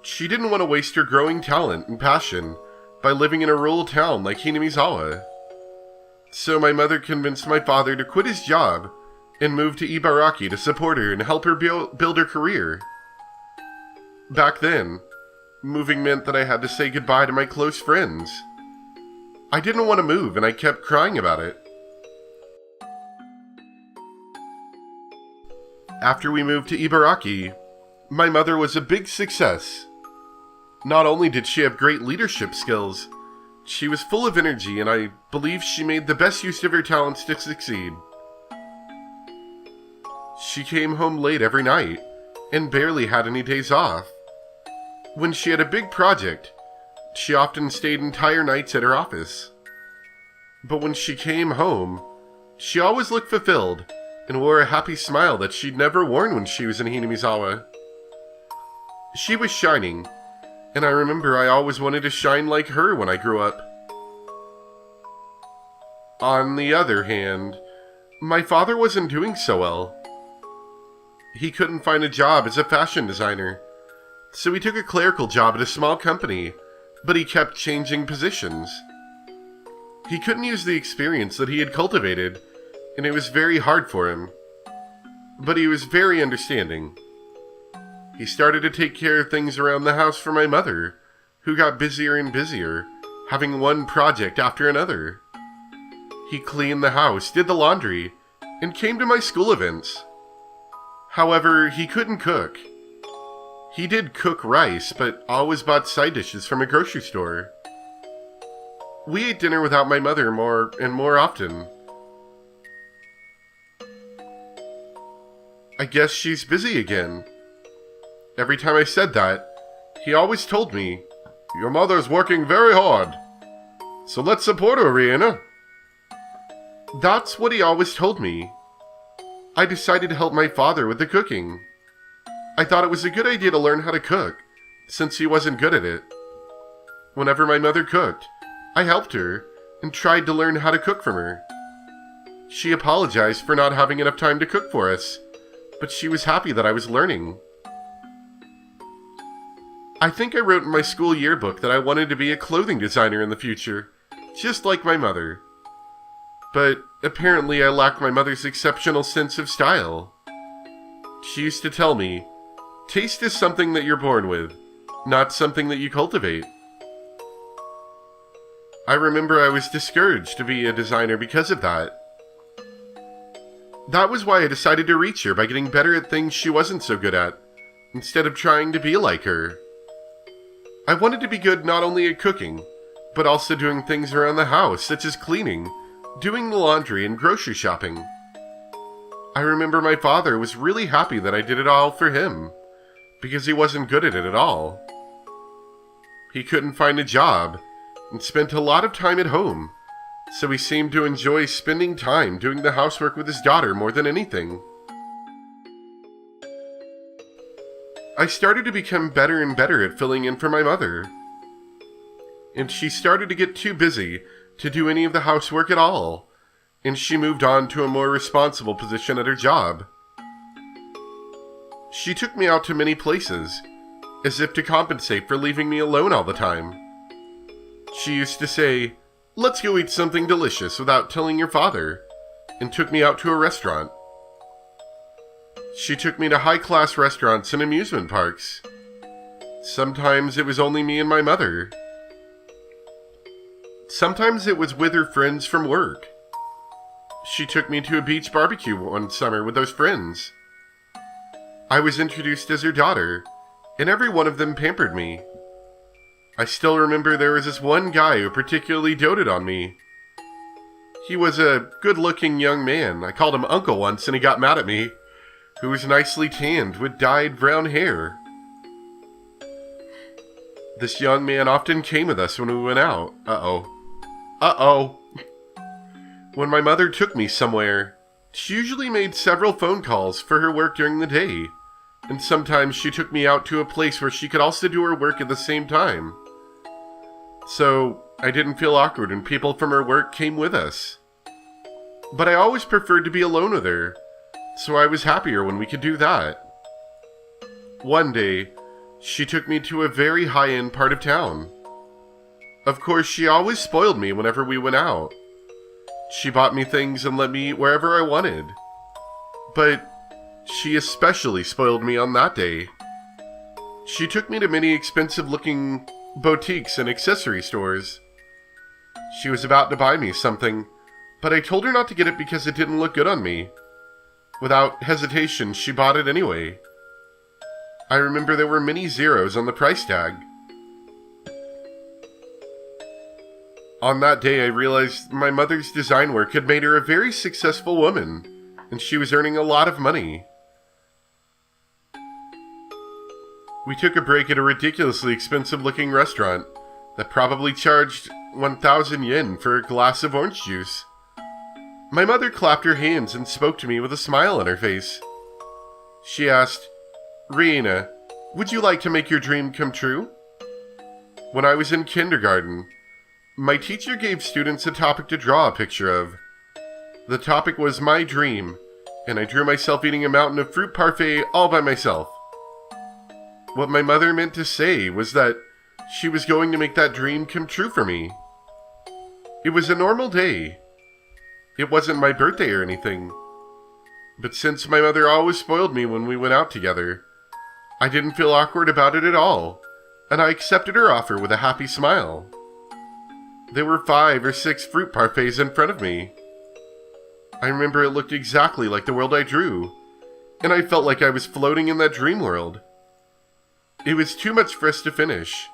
She didn't want to waste her growing talent and passion by living in a rural town like Hinamizawa. So my mother convinced my father to quit his job and move to Ibaraki to support her and help her build her career. Back then, moving meant that I had to say goodbye to my close friends. I didn't want to move and I kept crying about it. After we moved to Ibaraki, my mother was a big success. Not only did she have great leadership skills, she was full of energy and I believe she made the best use of her talents to succeed. She came home late every night and barely had any days off. When she had a big project, she often stayed entire nights at her office. But when she came home, she always looked fulfilled and wore a happy smile that she'd never worn when she was in Hinamizawa. She was shining, and I remember I always wanted to shine like her when I grew up. On the other hand, my father wasn't doing so well. He couldn't find a job as a fashion designer, so he took a clerical job at a small company, but he kept changing positions. He couldn't use the experience that he had cultivated, and it was very hard for him. But he was very understanding. He started to take care of things around the house for my mother, who got busier and busier, having one project after another. He cleaned the house, did the laundry, and came to my school events. However, he couldn't cook. He did cook rice, but always bought side dishes from a grocery store. We ate dinner without my mother more and more often. I guess she's busy again. Every time I said that, he always told me, "Your mother's working very hard, so let's support her, Rihanna." That's what he always told me. I decided to help my father with the cooking. I thought it was a good idea to learn how to cook, since he wasn't good at it. Whenever my mother cooked, I helped her and tried to learn how to cook from her. She apologized for not having enough time to cook for us, but she was happy that I was learning. I think I wrote in my school yearbook that I wanted to be a clothing designer in the future, just like my mother. But apparently I lacked my mother's exceptional sense of style. She used to tell me, "Taste is something that you're born with, not something that you cultivate." I remember I was discouraged to be a designer because of that. That was why I decided to reach her by getting better at things she wasn't so good at, instead of trying to be like her. I wanted to be good not only at cooking, but also doing things around the house, such as cleaning, doing the laundry, and grocery shopping. I remember my father was really happy that I did it all for him, because he wasn't good at it at all. He couldn't find a job, and spent a lot of time at home, so he seemed to enjoy spending time doing the housework with his daughter more than anything. I started to become better and better at filling in for my mother, and she started to get too busy to do any of the housework at all, and she moved on to a more responsible position at her job. She took me out to many places, as if to compensate for leaving me alone all the time. She used to say, "Let's go eat something delicious without telling your father," and took me out to a restaurant. She took me to high-class restaurants and amusement parks. Sometimes it was only me and my mother. Sometimes it was with her friends from work. She took me to a beach barbecue one summer with those friends. I was introduced as her daughter, and every one of them pampered me. I still remember there was this one guy who particularly doted on me. He was a good-looking young man, I called him Uncle once and he got mad at me, who was nicely tanned with dyed brown hair. This young man often came with us when we went out. Uh-oh. When my mother took me somewhere, she usually made several phone calls for her work during the day, and sometimes she took me out to a place where she could also do her work at the same time. So I didn't feel awkward when people from her work came with us. But I always preferred to be alone with her, so I was happier when we could do that. One day, She took me to a very high-end part of town. Of course, she always spoiled me whenever we went out. She bought me things and let me eat wherever I wanted. But she especially spoiled me on that day. She took me to many expensive-looking boutiques and accessory stores. She was about to buy me something, but I told her not to get it because it didn't look good on me. Without hesitation, she bought it anyway. I remember there were many zeros on the price tag. On that day, I realized my mother's design work had made her a very successful woman, and she was earning a lot of money. We took a break at a ridiculously expensive-looking restaurant that probably charged 1,000 yen for a glass of orange juice. My mother clapped her hands and spoke to me with a smile on her face. She asked, "Riina, would you like to make your dream come true?" When I was in kindergarten, my teacher gave students a topic to draw a picture of. The topic was my dream, and I drew myself eating a mountain of fruit parfait all by myself. What my mother meant to say was that she was going to make that dream come true for me. It was a normal day. It wasn't my birthday or anything. But since my mother always spoiled me when we went out together, I didn't feel awkward about it at all, and I accepted her offer with a happy smile. There were 5 or 6 fruit parfaits in front of me. I remember it looked exactly like the world I drew, and I felt like I was floating in that dream world. It was too much for us to finish,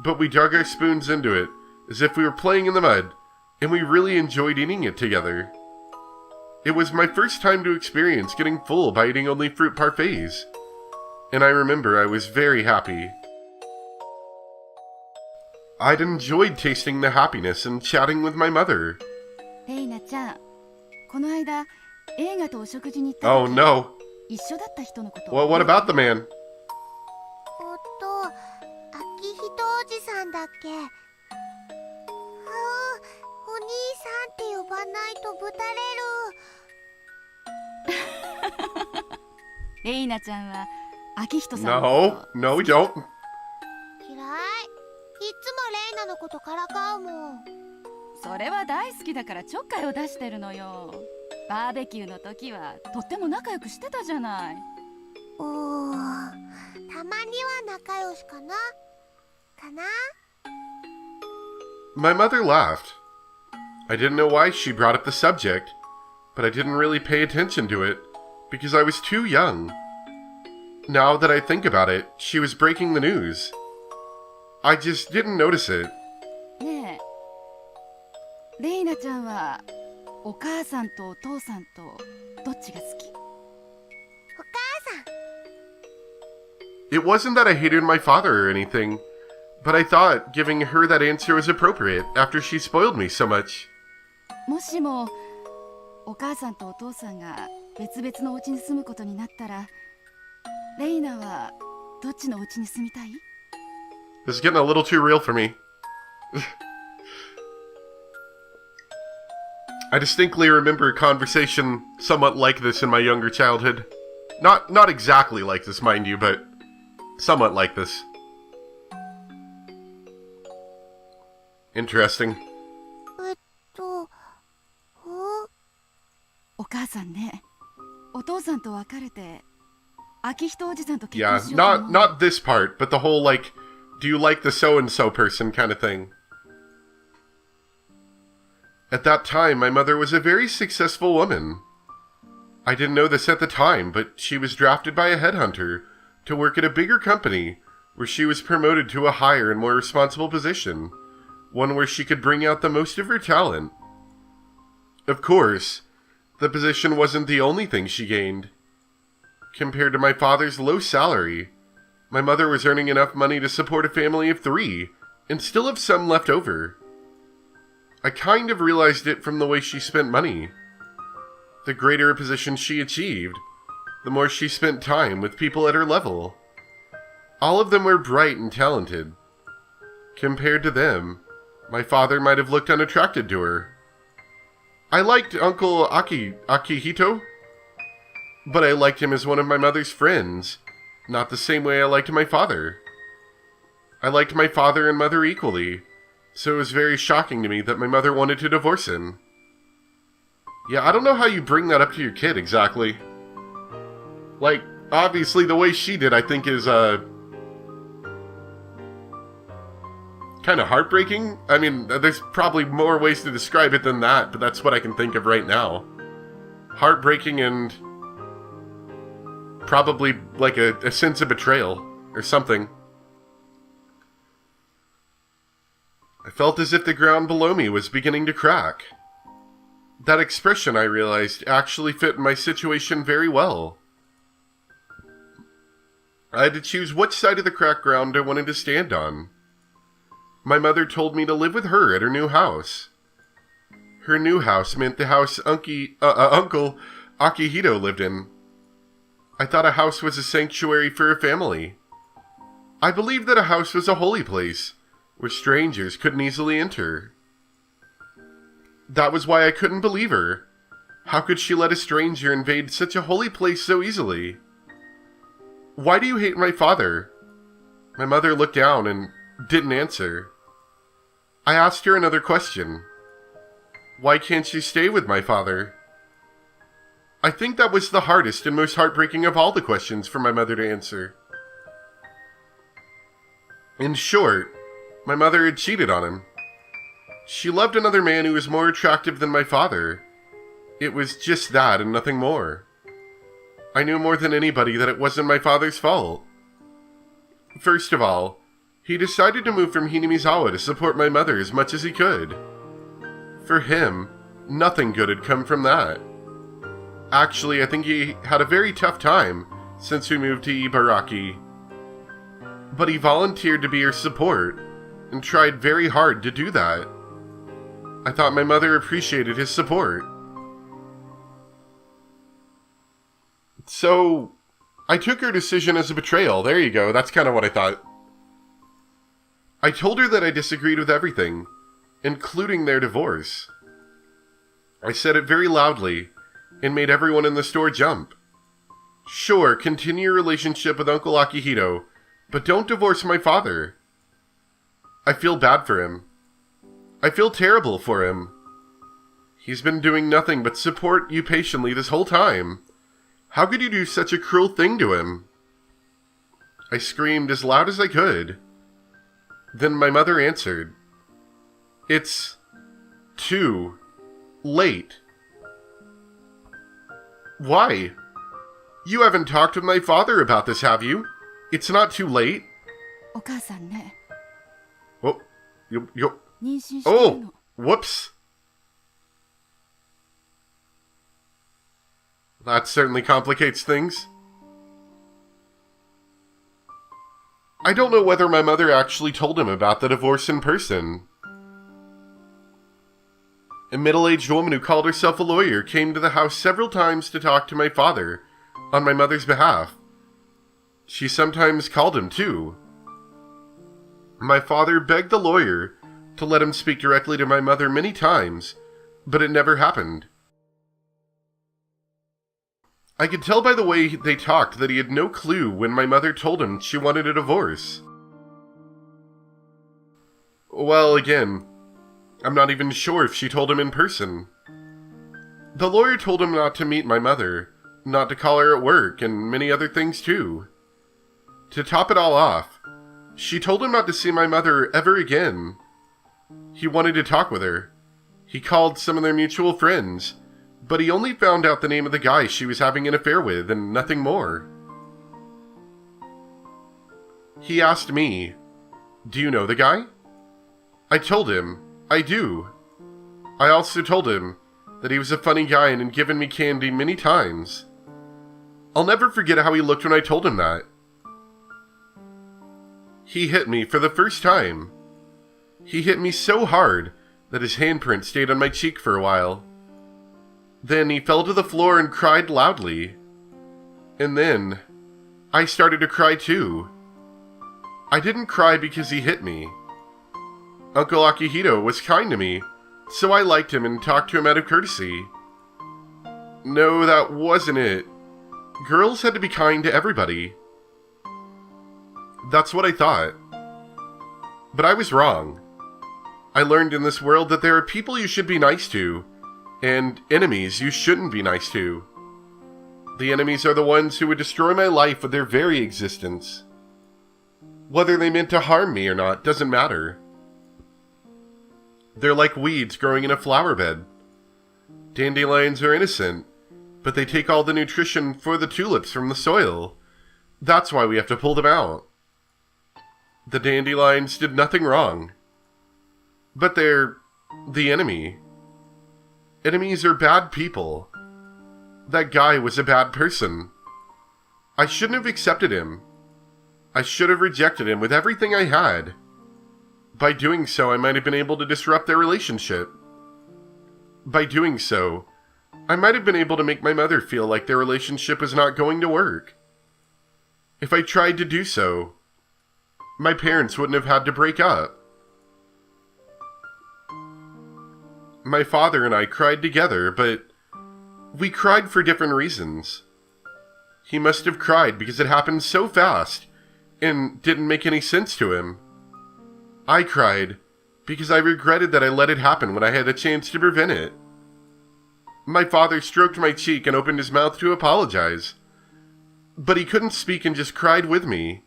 but we dug our spoons into it as if we were playing in the mud, and we really enjoyed eating it together. It was my first time to experience getting full by eating only fruit parfaits, and I remember I was very happy. I'd enjoyed tasting the happiness and chatting with my mother. Oh no. Well, what about the man? 秋人おじさんだっけ。お兄さんって呼ばないとぶたれる。レイナちゃんは秋人さん No, we don't. 嫌い。いつもレイナのことからかうもん。それは大好きだからちょっかいを出してるのよ。バーベキューの時はとっても仲良くしてたじゃない。たまには仲良しかな。かな? My mother laughed. I didn't know why she brought up the subject, but I didn't really pay attention to it because I was too young. Now that I think about it, she was breaking the news. I just didn't notice it. ねえ、レイナちゃんはお母さんとお父さんとどっちが好き？ お母さん。 It wasn't that I hated my father or anything, but I thought giving her that answer was appropriate after she spoiled me so much. もしもお母さんとお父さんが別々のお家に住むことになったら、レイナはどっちのお家に住みたい？ This is getting a little too real for me. I distinctly remember a conversation somewhat like this in my younger childhood. Not exactly like this, mind you, but somewhat like this. Interesting. お母さんね、お父さんと別れて、秋人おじさんと結 Yeah, 婚しようと思う。not this part, but the whole like, do you like the so-and-so person kind of thing. At that time, my mother was a very successful woman. I didn't know this at the time, but she was drafted by a headhunter to work at a bigger company where she was promoted to a higher and more responsible position, one where she could bring out the most of her talent. Of course, the position wasn't the only thing she gained. Compared to my father's low salary, my mother was earning enough money to support a family of 3 and still have some left over. I kind of realized it from the way she spent money. The greater a position she achieved, the more she spent time with people at her level. All of them were bright and talented. Compared to them, my father might have looked unattracted to her. I liked Uncle Akihito, but I liked him as one of my mother's friends, Not the same way I liked my father. I liked my father and mother equally, so it was very shocking to me that my mother wanted to divorce him. Yeah, I don't know how you bring that up to your kid exactly. Like, obviously the way she did, I think is, kind of heartbreaking. I mean, there's probably more ways to describe it than that, but that's what I can think of right now. Heartbreaking and probably like a sense of betrayal or something. I felt as if the ground below me was beginning to crack. That expression, I realized, actually fit my situation very well. I had to choose which side of the cracked ground I wanted to stand on. My mother told me to live with her at her new house. Her new house meant the house Uncle Akihito lived in. I thought a house was a sanctuary for a family. I believed that a house was a holy place, where strangers couldn't easily enter. That was why I couldn't believe her. How could she let a stranger invade such a holy place so easily? Why do you hate my father? My mother looked down and didn't answer. I asked her another question. Why can't you stay with my father? I think that was the hardest and most heartbreaking of all the questions for my mother to answer. In short, my mother had cheated on him. She loved another man who was more attractive than my father. It was just that and nothing more. I knew more than anybody that it wasn't my father's fault. First of all, he decided to move from Hinamizawa to support my mother as much as he could. For him, nothing good had come from that. Actually, I think he had a very tough time since we moved to Ibaraki. But he volunteered to be her support and tried very hard to do that. I thought my mother appreciated his support. So, I took her decision as a betrayal. There you go, that's kind of what I thought. I told her that I disagreed with everything, including their divorce. I said it very loudly and made everyone in the store jump. Sure, continue your relationship with Uncle Akihito, but don't divorce my father. I feel bad for him. I feel terrible for him. He's been doing nothing but support you patiently this whole time. How could you do such a cruel thing to him? I screamed as loud as I could. Then my mother answered. It's too late. Why? You haven't talked with my father about this, have you? It's not too late. お母さんね、 Oh, 妊娠してるの。 oh, whoops. That certainly complicates things. I don't know whether my mother actually told him about the divorce in person. A middle-aged woman who called herself a lawyer came to the house several times to talk to my father on my mother's behalf. She sometimes called him, too. My father begged the lawyer to let him speak directly to my mother many times, but it never happened. I could tell by the way they talked that he had no clue when my mother told him she wanted a divorce. Well, again, I'm not even sure if she told him in person. The lawyer told him not to meet my mother, not to call her at work, and many other things too. To top it all off, she told him not to see my mother ever again. He wanted to talk with her. He called some of their mutual friends, but he only found out the name of the guy she was having an affair with and nothing more. He asked me, "Do you know the guy?" I told him, I do. I also told him that he was a funny guy and had given me candy many times. I'll never forget how he looked when I told him that. He hit me for the first time. He hit me so hard that his handprint stayed on my cheek for a while. Then he fell to the floor and cried loudly. And then I started to cry too. I didn't cry because he hit me. Uncle Akihito was kind to me, so I liked him and talked to him out of courtesy. No, that wasn't it. Girls had to be kind to everybody. That's what I thought. But I was wrong. I learned in this world that there are people you should be nice to, and enemies you shouldn't be nice to. The enemies are the ones who would destroy my life with their very existence. Whether they meant to harm me or not doesn't matter. They're like weeds growing in a flower bed. Dandelions are innocent, but they take all the nutrition for the tulips from the soil. That's why we have to pull them out. The dandelions did nothing wrong. But they're the enemy. Enemies are bad people. That guy was a bad person. I shouldn't have accepted him. I should have rejected him with everything I had. By doing so, I might have been able to disrupt their relationship. By doing so, I might have been able to make my mother feel like their relationship was not going to work. If I tried to do so, my parents wouldn't have had to break up. My father and I cried together, but we cried for different reasons. He must have cried because it happened so fast and didn't make any sense to him. I cried because I regretted that I let it happen when I had a chance to prevent it. My father stroked my cheek and opened his mouth to apologize, but he couldn't speak and just cried with me.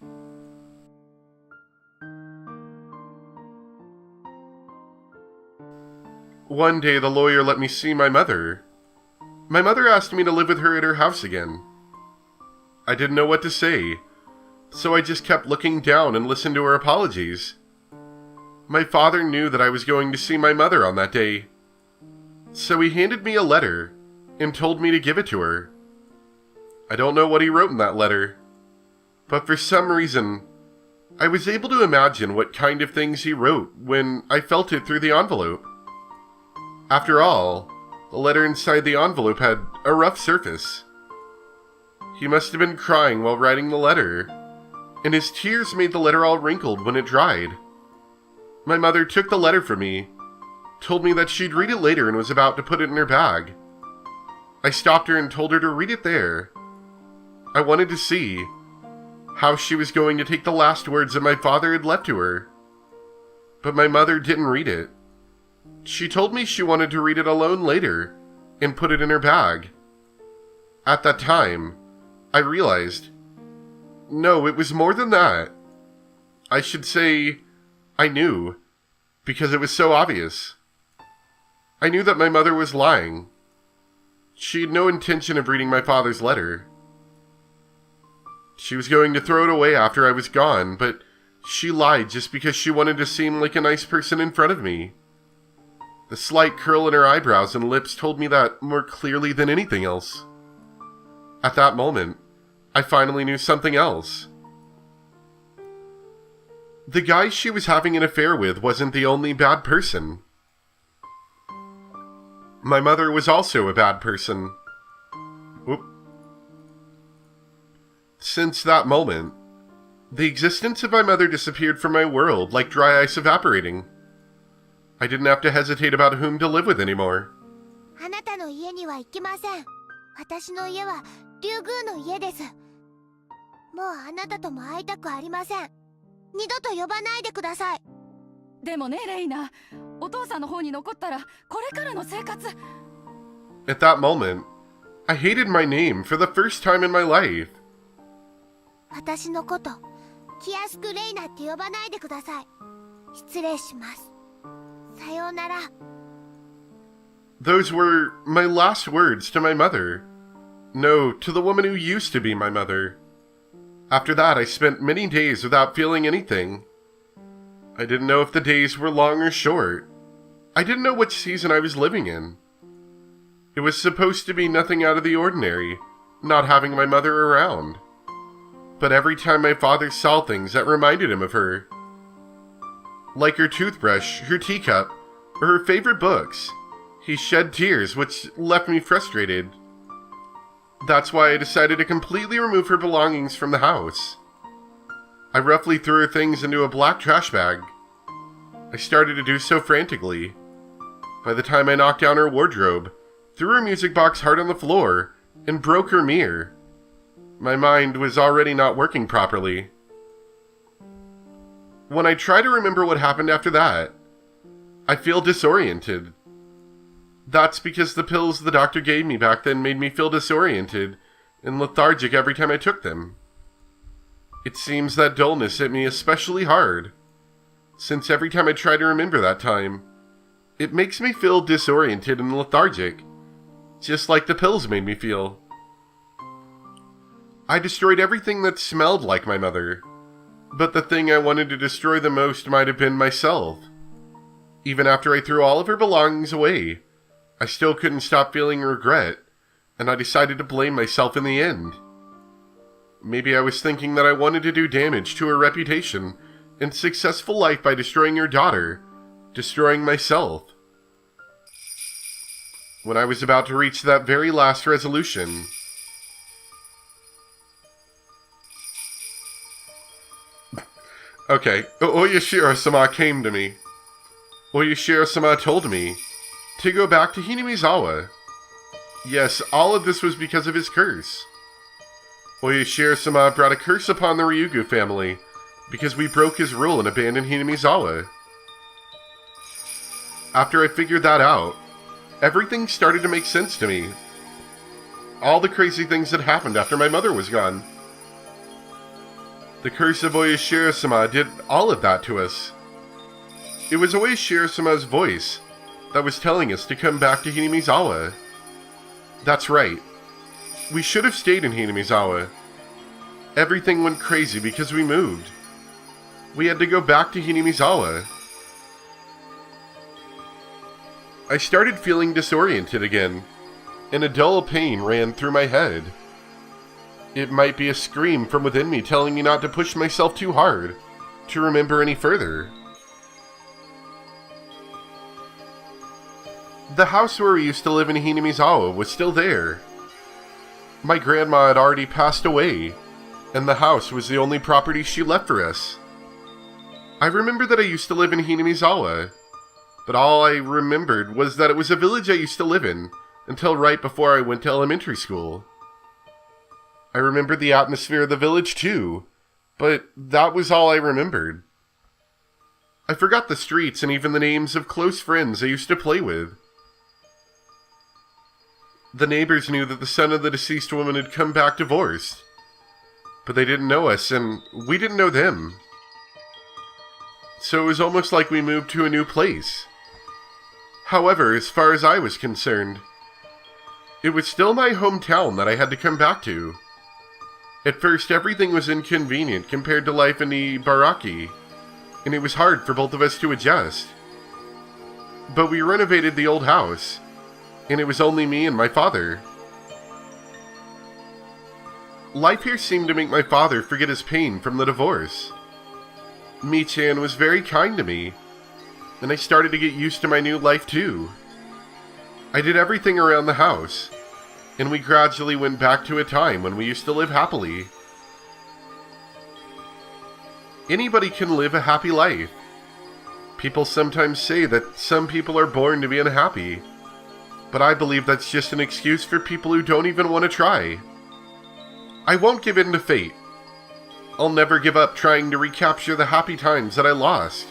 One day the lawyer let me see my mother. My mother asked me to live with her at her house again. I didn't know what to say, so I just kept looking down and listened to her apologies. My father knew that I was going to see my mother on that day, so he handed me a letter and told me to give it to her. I don't know what he wrote in that letter, but for some reason, I was able to imagine what kind of things he wrote when I felt it through the envelope. After all, the letter inside the envelope had a rough surface. He must have been crying while writing the letter, and his tears made the letter all wrinkled when it dried. My mother took the letter from me, told me that she'd read it later and was about to put it in her bag. I stopped her and told her to read it there. I wanted to see how she was going to take the last words that my father had left to her. But my mother didn't read it. She told me she wanted to read it alone later and put it in her bag. At that time, I realized, no, it was more than that. I should say, I knew, because it was so obvious. I knew that my mother was lying. She had no intention of reading my father's letter. She was going to throw it away after I was gone, but she lied just because she wanted to seem like a nice person in front of me. The slight curl in her eyebrows and lips told me that more clearly than anything else. At that moment, I finally knew something else. The guy she was having an affair with wasn't the only bad person. My mother was also a bad person. Whoop. Since that moment, the existence of my mother disappeared from my world like dry ice evaporating. I didn't have to hesitate about whom to live with anymore. あなたの家には行きません。私の家は竜宮の家です。もうあなたとも会いたくありません。二度と呼ばないでください。でもねレイナ、お父さんの方に残ったらこれからの生活。 At that moment, I hated my name for the first time in my life. 私のこと気安くレイナって呼ばないでください。失礼します。さようなら。 Those were my last words to my mother. No, to the woman who used to be my mother. After that, I spent many days without feeling anything. I didn't know if the days were long or short. I didn't know which season I was living in. It was supposed to be nothing out of the ordinary, not having my mother around. But every time my father saw things that reminded him of her, like her toothbrush, her teacup, or her favorite books, he shed tears, which left me frustrated. That's why I decided to completely remove her belongings from the house. I roughly threw her things into a black trash bag. I started to do so frantically. By the time I knocked down her wardrobe, threw her music box hard on the floor, and broke her mirror, my mind was already not working properly. When I try to remember what happened after that, I feel disoriented. That's because the pills the doctor gave me back then made me feel disoriented and lethargic every time I took them. It seems that dullness hit me especially hard, since every time I try to remember that time, it makes me feel disoriented and lethargic, just like the pills made me feel. I destroyed everything that smelled like my mother, but the thing I wanted to destroy the most might have been myself. Even after I threw all of her belongings away, I still couldn't stop feeling regret, and I decided to blame myself in the end. Maybe I was thinking that I wanted to do damage to her reputation and successful life by destroying her daughter, destroying myself. When I was about to reach that very last resolution, okay, Oyashiro-sama came to me. Oyashiro-sama told me to go back to Hinamizawa. Yes, all of this was because of his curse. Oyashiro-sama brought a curse upon the Ryugu family because we broke his rule and abandoned Hinamizawa. After I figured that out, everything started to make sense to me. All the crazy things that happened after my mother was gone. The curse of Oyashiro-sama did all of that to us. It was Oyashiro-sama's voice that was telling us to come back to Hinamizawa. That's right. We should have stayed in Hinamizawa. Everything went crazy because we moved. We had to go back to Hinamizawa. I started feeling disoriented again, and a dull pain ran through my head. It might be a scream from within me telling me not to push myself too hard, to remember any further. The house where we used to live in Hinamizawa was still there. My grandma had already passed away, and the house was the only property she left for us. I remember that I used to live in Hinamizawa, but all I remembered was that it was a village I used to live in until right before I went to elementary school. I remembered the atmosphere of the village too, but that was all I remembered. I forgot the streets and even the names of close friends I used to play with. The neighbors knew that the son of the deceased woman had come back divorced, but they didn't know us and we didn't know them. So it was almost like we moved to a new place. However, as far as I was concerned, it was still my hometown that I had to come back to. At first, everything was inconvenient compared to life in Ibaraki, and it was hard for both of us to adjust. But we renovated the old house, and it was only me and my father. Life here seemed to make my father forget his pain from the divorce. Mi-chan was very kind to me, and I started to get used to my new life too. I did everything around the house, and we gradually went back to a time when we used to live happily. Anybody can live a happy life. People sometimes say that some people are born to be unhappy, but I believe that's just an excuse for people who don't even want to try. I won't give in to fate. I'll never give up trying to recapture the happy times that I lost.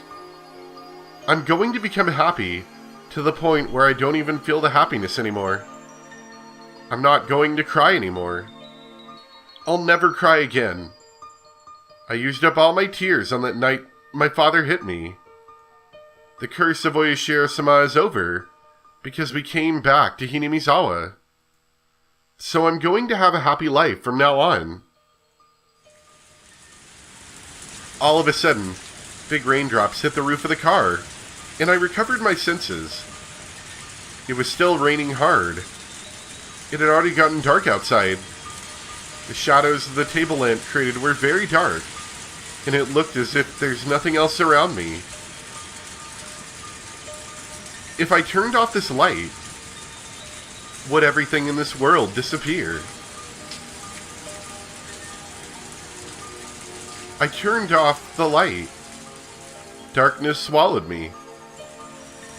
I'm going to become happy to the point where I don't even feel the happiness anymore. I'm not going to cry anymore. I'll never cry again. I used up all my tears on that night my father hit me. The curse of Oyashiro-sama is over, because we came back to Hinamizawa. So I'm going to have a happy life from now on. All of a sudden, big raindrops hit the roof of the car, and I recovered my senses. It was still raining hard. It had already gotten dark outside. The shadows the table lamp created were very dark, and it looked as if there's nothing else around me. If I turned off this light, would everything in this world disappear? I turned off the light. Darkness swallowed me.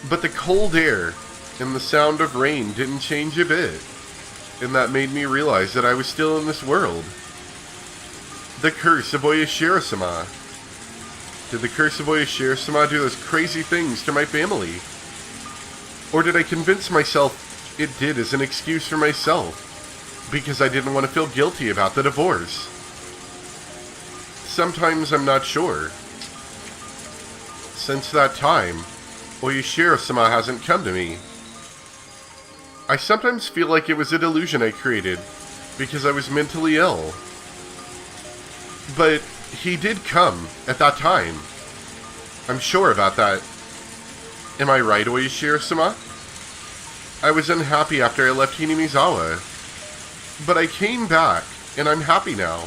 But the cold air and the sound of rain didn't change a bit, and that made me realize that I was still in this world. The curse of Oyashiro-sama. Did the curse of Oyashiro-sama do those crazy things to my family? Or did I convince myself it did as an excuse for myself, because I didn't want to feel guilty about the divorce? Sometimes I'm not sure. Since that time, Oyashiro-sama hasn't come to me. I sometimes feel like it was a delusion I created, because I was mentally ill. But he did come at that time. I'm sure about that. Am I right, Oyashiro-sama? I was unhappy after I left Hinamizawa. But I came back, and I'm happy now.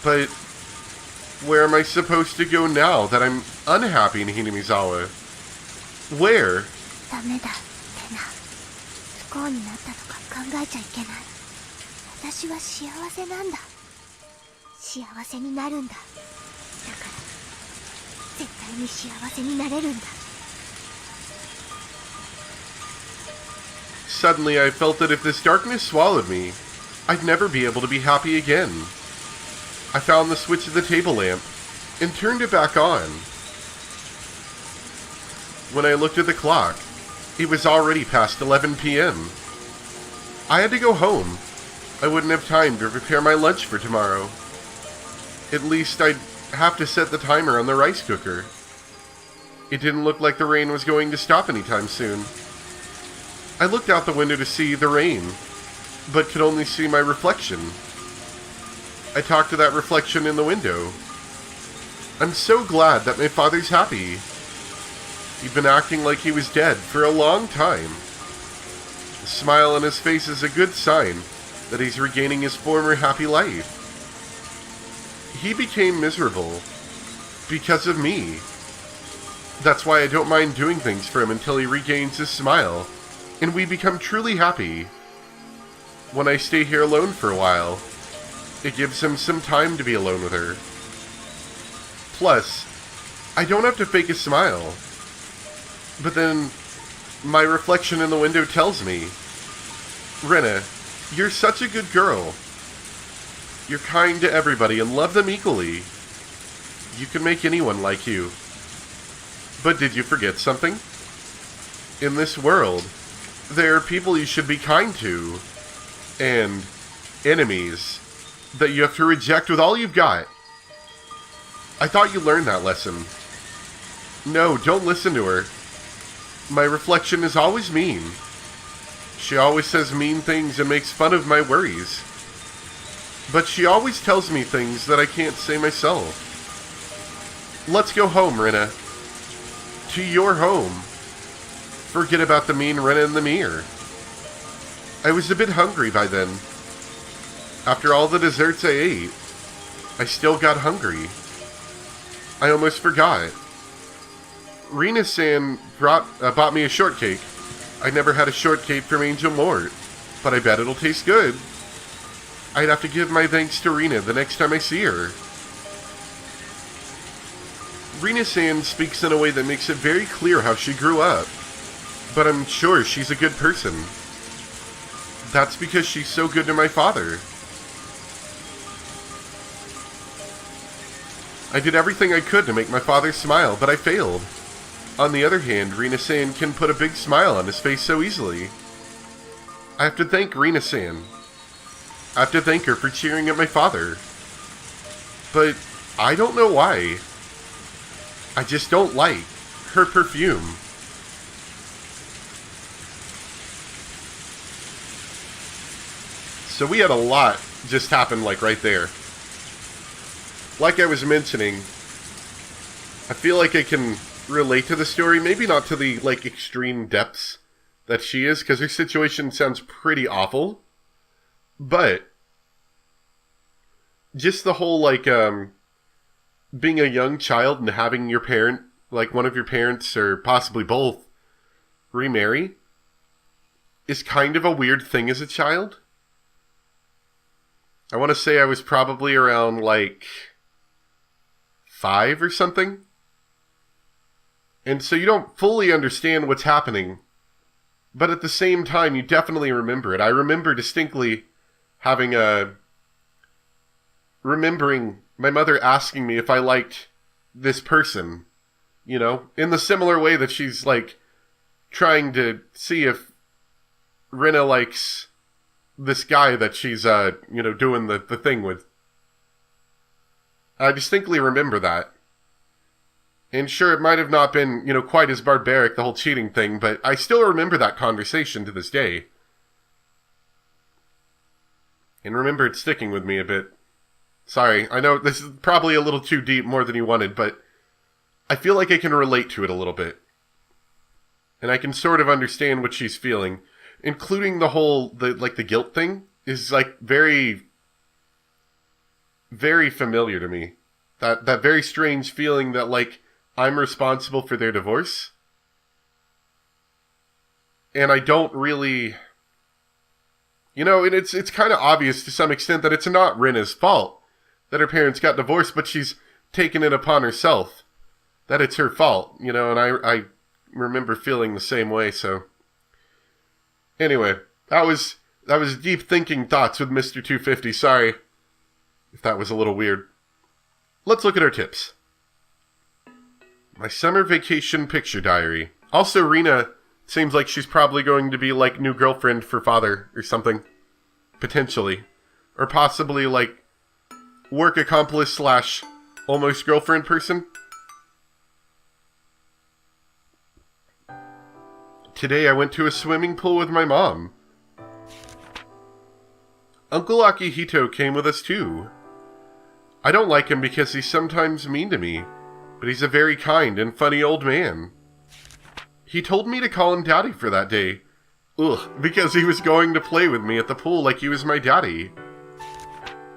But where am I supposed to go now that I'm unhappy in Hinamizawa? Where? ダメだってな。不幸になったとか考えちゃいけない。私は幸せなんだ。幸せになるんだ。だから絶対に幸せになれるんだ。 Suddenly I felt that if this darkness swallowed me, I'd never be able to be happy again. I found the switch of the table lamp and turned it back on. When I looked at the clock, it was already past 11 p.m. I had to go home. I wouldn't have time to prepare my lunch for tomorrow. At least I'd have to set the timer on the rice cooker. It didn't look like the rain was going to stop anytime soon. I looked out the window to see the rain, but could only see my reflection. I talked to that reflection in the window. I'm so glad that my father's happy. He'd been acting like he was dead for a long time. The smile on his face is a good sign that he's regaining his former happy life. He became miserable because of me. That's why I don't mind doing things for him until he regains his smile, and we become truly happy. When I stay here alone for a while, it gives him some time to be alone with her. Plus, I don't have to fake a smile. But then, my reflection in the window tells me, Rena, you're such a good girl. You're kind to everybody and love them equally. You can make anyone like you. But did you forget something? In this world, there are people you should be kind to, and enemies that you have to reject with all you've got. I thought you learned that lesson. No, don't listen to her. My reflection is always mean. She always says mean things and makes fun of my worries. But she always tells me things that I can't say myself. Let's go home, Rena. To your home. Forget about the mean Rena in the mirror. I was a bit hungry by then. After all the desserts I ate, I still got hungry. I almost forgot. Rina-san bought me a shortcake. I never had a shortcake from Angel Mort, but I bet it'll taste good. I'd have to give my thanks to Rina the next time I see her. Rina-san speaks in a way that makes it very clear how she grew up, but I'm sure she's a good person. That's because she's so good to my father. I did everything I could to make my father smile, but I failed. On the other hand, Rina-san can put a big smile on his face so easily. I have to thank Rina-san. I have to thank her for cheering at my father. But I don't know why. I just don't like her perfume. So we had a lot just happen like right there. Like I was mentioning, I feel like I can relate to the story, maybe not to the like extreme depths that she is, because her situation sounds pretty awful, but just the whole like being a young child and having your parent, like one of your parents or possibly both, remarry is kind of a weird thing as a child. I want to say I was probably around like 5 or something. And so you don't fully understand what's happening, but at the same time, you definitely remember it. I remember distinctly remembering my mother asking me if I liked this person, you know, in the similar way that she's, like, trying to see if Rina likes this guy that she's, you know, doing the thing with. I distinctly remember that. And sure, it might have not been, you know, quite as barbaric, the whole cheating thing, but I still remember that conversation to this day. And remember it sticking with me a bit. Sorry, I know this is probably a little too deep, more than you wanted, but I feel like I can relate to it a little bit. And I can sort of understand what she's feeling. Including the whole, the guilt thing is, like, very, very familiar to me. That very strange feeling that, like, I'm responsible for their divorce. And I don't really... You know, and it's kind of obvious to some extent that it's not Rina's fault that her parents got divorced, but she's taken it upon herself that it's her fault, you know, and I remember feeling the same way, so... Anyway, that was deep thinking thoughts with Mr. 250, sorry if that was a little weird. Let's look at our tips. My summer vacation picture diary. Also, Rina seems like she's probably going to be, like, new girlfriend for father or something. Potentially. Or possibly, like, work accomplice / almost girlfriend person. Today I went to a swimming pool with my mom. Uncle Akihito came with us too. I don't like him because he's sometimes mean to me, but he's a very kind and funny old man. He told me to call him Daddy for that day. Ugh, because he was going to play with me at the pool like he was my daddy.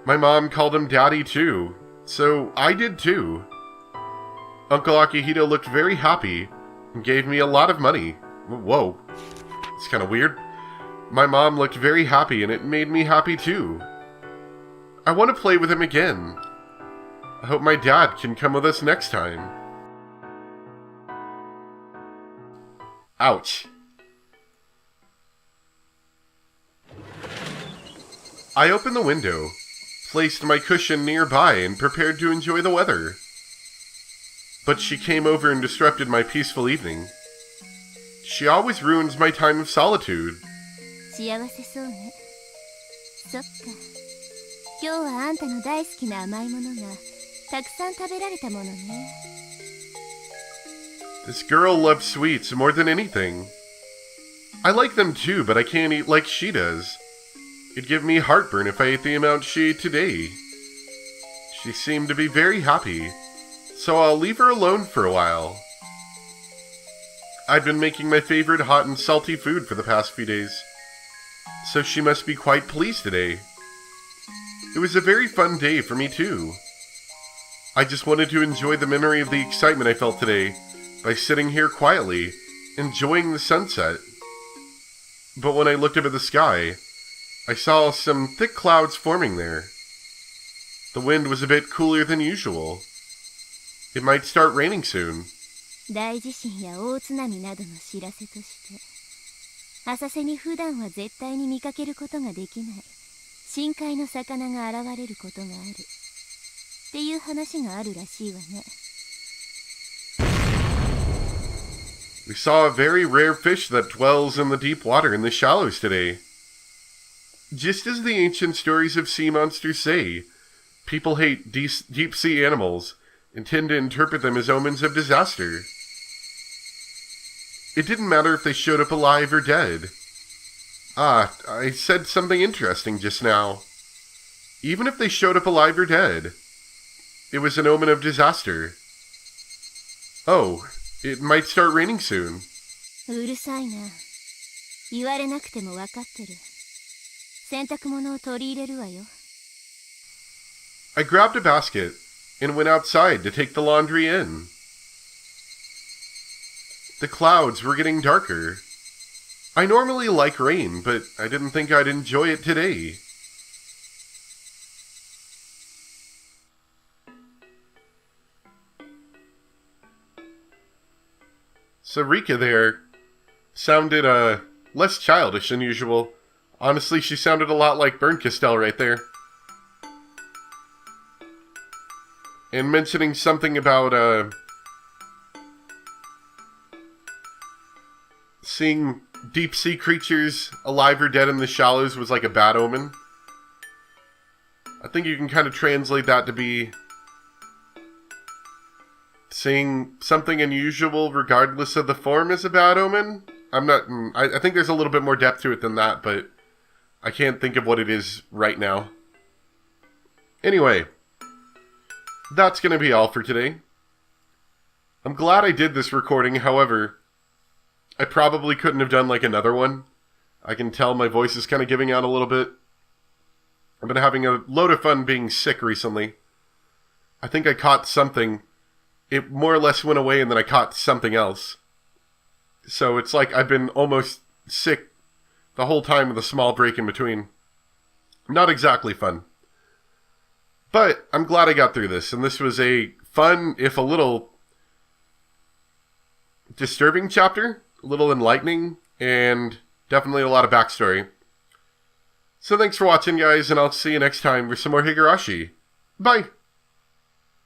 My mom called him Daddy too, so I did too. Uncle Akihito looked very happy and gave me a lot of money. Whoa, it's kind of weird. My mom looked very happy and it made me happy too. I want to play with him again. I hope my dad can come with us next time. Ouch. I opened the window, placed my cushion nearby, and prepared to enjoy the weather. But she came over and disrupted my peaceful evening. She always ruins my time of solitude. 幸せそうね。そっか。今日はあんたの大好きな甘いものがたくさん食べられたものね。This girl loves sweets more than anything. I like them too, but I can't eat like she does. It'd give me heartburn if I ate the amount she ate today. She seemed to be very happy, so I'll leave her alone for a while. I'd been making my favorite hot and salty food for the past few days, so she must be quite pleased today. It was a very fun day for me too. I just wanted to enjoy the memory of the excitement I felt today by sitting here quietly, enjoying the sunset. But when I looked up at the sky, I saw some thick clouds forming there. The wind was a bit cooler than usual. It might start raining soon. 大地震や大津波などの知らせとして、浅瀬に普段は絶対に見かけることができない深海の魚が現れることがあるっていう話があるらしいわね。We saw a very rare fish that dwells in the deep water in the shallows today. Just as the ancient stories of sea monsters say, people hate deep sea animals and tend to interpret them as omens of disaster. It didn't matter if they showed up alive or dead. Ah, I said something interesting just now. Even if they showed up alive or dead, it was an omen of disaster. Oh, it might start raining soon. うるさいな。言われなくてもわかってる。洗濯物を取り入れるわよ。I grabbed a basket and went outside to take the laundry in. The clouds were getting darker. I normally like rain, but I didn't think I'd enjoy it today. Sarika there sounded, less childish than usual. Honestly, she sounded a lot like Burn Castell right there. and mentioning something about seeing deep sea creatures alive or dead in the shallows was like a bad omen. I think you can kind of translate that to be seeing something unusual regardless of the form is a bad omen. I think there's a little bit more depth to it than that, but I can't think of what it is right now. Anyway, that's going to be all for today. I'm glad I did this recording, however, I probably couldn't have done like another one. I can tell my voice is kind of giving out a little bit. I've been having a load of fun being sick recently. I think I caught something. It more or less went away and then I caught something else. So it's like I've been almost sick the whole time with a small break in between. Not exactly fun. But I'm glad I got through this, and this was a fun, if a little disturbing chapter, a little enlightening, and definitely a lot of backstory. So thanks for watching, guys, and I'll see you next time for some more Higurashi. Bye!